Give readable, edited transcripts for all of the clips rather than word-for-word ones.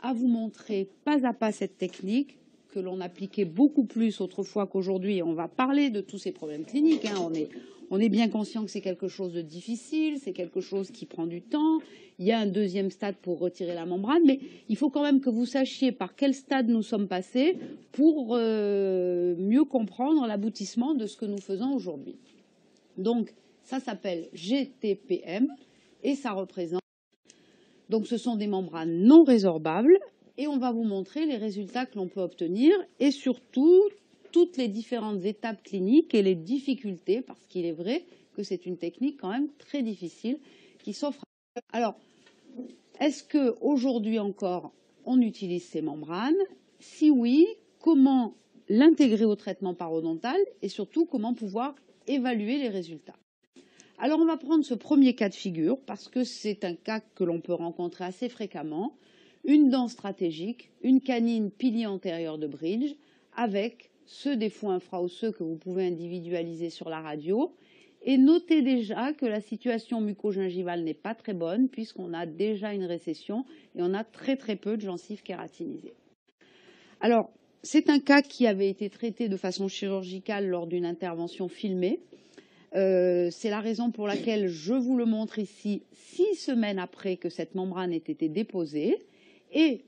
à vous montrer pas à pas cette technique que l'on appliquait beaucoup plus autrefois qu'aujourd'hui. On va parler de tous ces problèmes cliniques, hein. On est bien conscient que c'est quelque chose de difficile, c'est quelque chose qui prend du temps. Il y a un deuxième stade pour retirer la membrane, mais il faut quand même que vous sachiez par quel stade nous sommes passés pour mieux comprendre l'aboutissement de ce que nous faisons aujourd'hui. Donc, ça s'appelle GTPM et ça représente... Donc, ce sont des membranes non résorbables et on va vous montrer les résultats que l'on peut obtenir et surtout toutes les différentes étapes cliniques et les difficultés, parce qu'il est vrai que c'est une technique quand même très difficile qui s'offre. Alors, est-ce qu'aujourd'hui encore, on utilise ces membranes? Si oui, comment l'intégrer au traitement parodontal et surtout comment pouvoir évaluer les résultats? Alors, on va prendre ce premier cas de figure parce que c'est un cas que l'on peut rencontrer assez fréquemment. Une dent stratégique, une canine pilier antérieure de bridge avec ce défaut infraosseux que vous pouvez individualiser sur la radio. Et notez déjà que la situation muco-gingivale n'est pas très bonne puisqu'on a déjà une récession et on a très peu de gencives kératinisées. Alors, c'est un cas qui avait été traité de façon chirurgicale lors d'une intervention filmée. C'est la raison pour laquelle je vous le montre ici 6 semaines après que cette membrane ait été déposée. Et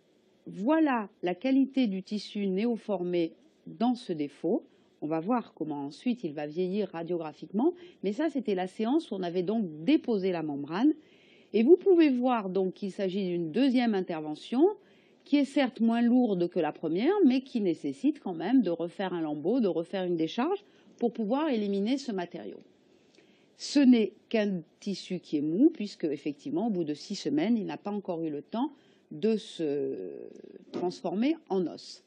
voilà la qualité du tissu néoformé dans ce défaut. On va voir comment ensuite il va vieillir radiographiquement. Mais ça, c'était la séance où on avait donc déposé la membrane. Et vous pouvez voir donc qu'il s'agit d'une deuxième intervention qui est certes moins lourde que la première, mais qui nécessite quand même de refaire un lambeau, de refaire une décharge pour pouvoir éliminer ce matériau. Ce n'est qu'un tissu qui est mou, puisque effectivement, au bout de 6 semaines, il n'a pas encore eu le temps de se transformer en os.